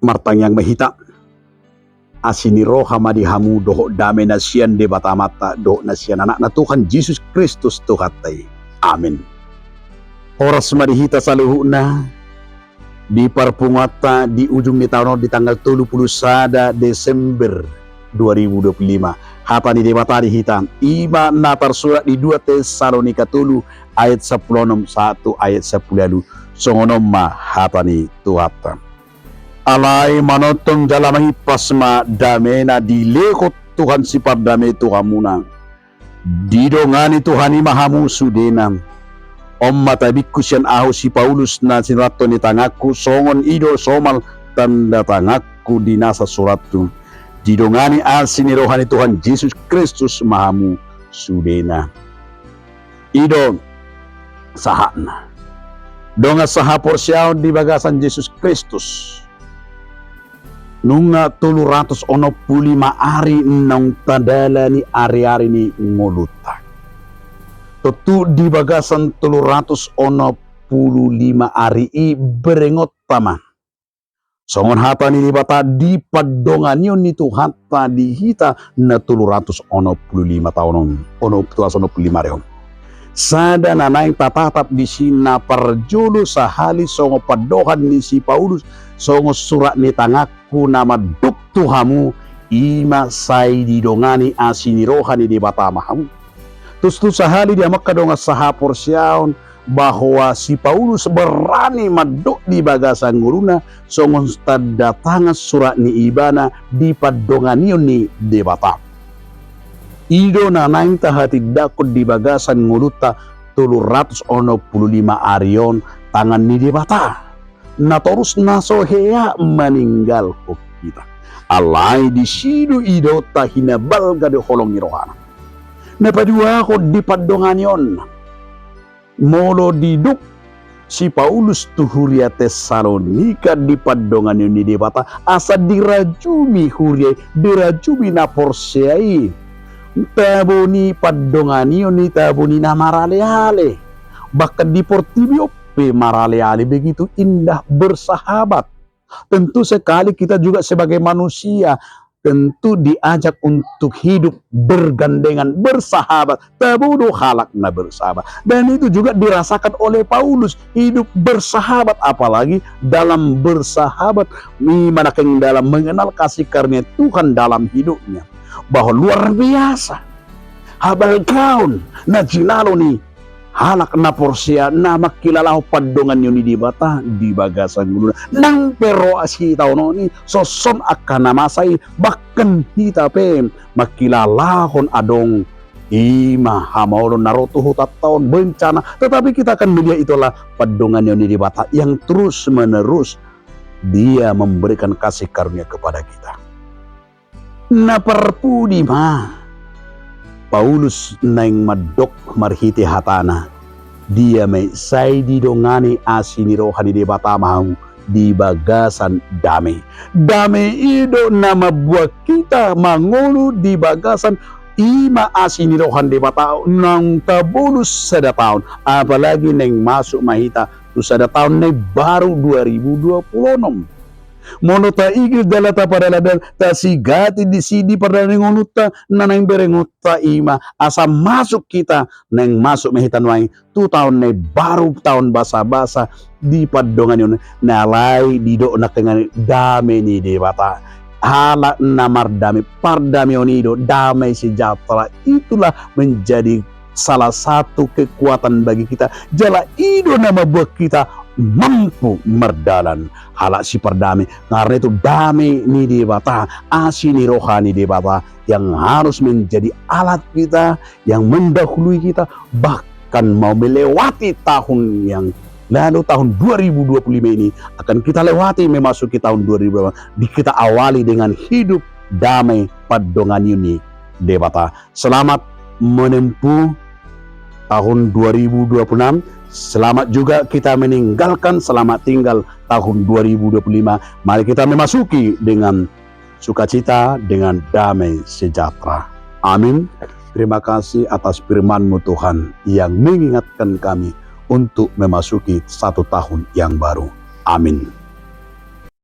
martang yang mahita asiniro hamadi hamu doho dame nasian de batamata do nasian anak na Tuhan Yesus Kristus tuhatay. Amin. Oras marihita sa luhuna di parpungata di ujung ni tahun di tanggal 31 Desember 2025. Hata ni debata dihita iba na tersurat di 2 Tesalonika 3 ayat 10 1 ayat 10 songonom ma hata ni tuhata. Alay manotong jalamahi pasma damena di lekot Tuhan sifat dame Tuhan muna. Didongani Tuhan mahamu sudenam. Om matabiku sian ahu si Paulus na sinrato ni tangaku songon ido somal tanda tangaku di nasa suratu. Didongani asini rohani Tuhan Yesus Kristus mahamu sudena. Ido sahana. Donga sahapor siyaw di bagasan Yesus Kristus. Nunga 365 ari nang tadala ni ari-ari ni ngulutak. Tentu di bagasan 365 ari i berengot taman. Songon hata ni bata di padongan yun ni Tuhan tadi hita na 365 tahunon. 365 rehon. Sada na naing tatatap di sina parjulu sahali songo padohan ni si Paulus songo surat ni tangaku nama duk Tuhamu ima say didongani asini rohani di batamahamu. Tustu sahali dia makadonga sahapor siyaon bahwa si Paulus berani maduk di bagasan guruna songon datangan surat ni ibana di padonganion ni debata. Ido na naing tahati dakot di bagasan nguluta 365 arion tangan ni debata. Na terus nasohea meninggal kita. Alay di sido ido tahina balga de holong ni rohana. Napadua ko di padonganion. Molo diduk si Paulus tuhuria Tesalonika di padonganion ni debata asa dirajumi huria dirajumi na porsiai. Tabuni padonganion ni tabuni na marale-ale. Bahkan di Portibio pe marale-ale begitu indah bersahabat. Tentu sekali kita juga sebagai manusia tentu diajak untuk hidup bergandengan, bersahabat. Tabudu halak na bersahabat. Dan itu juga dirasakan oleh Paulus, hidup bersahabat, apalagi dalam bersahabat manakah dalam mengenal kasih karunia Tuhan dalam hidupnya. Bahwa luar biasa. Habal kaun na jinalo ni halak na porsia na makilalahu padongan yun di bata di bagasan guluna nang pero asi tao ni soson akan namasay bahkan hita pe makilalahon adong ima hamolon naroto hutat taon bencana, tetapi kita akan melihat itulah padongan yun di bata yang terus menerus dia memberikan kasih karunia kepada kita. Na perpudi ma Paulus naing madok marhiti hatana dia may say didongani asini rohani di batamahu di bagasan dame ido na mabuat kita mangulu di bagasan ima asini rohan di bataw nang tabulus sada taon apalagi neng masuk mahita tu sada taon na baru 2026. Mono ta igil dalata padaladan ta sigati di sidi padalingonuta na nang berengota ima asa masuk kita nang masuk mehitanway 2 tahun na baru tahun basa-basa di padongan yun nalay di do na kengan dame ni debata hala namar dame pardame onido damai sejahtera itulah menjadi salah satu kekuatan bagi kita jala ido nama buat kita mampu merdalan halak si perdamai karena itu damai ni debata asini rohani debata yang harus menjadi alat kita yang mendahului kita bahkan mau melewati tahun yang lalu tahun 2025 ini akan kita lewati memasuki tahun 2025 kita awali dengan hidup damai padongan ini debata. Selamat menempuh tahun 2026. Selamat juga kita meninggalkan, selamat tinggal tahun 2025. Mari kita memasuki dengan sukacita, dengan damai sejahtera. Amin. Terima kasih atas firman-Mu Tuhan yang mengingatkan kami untuk memasuki 1 tahun yang baru. Amin.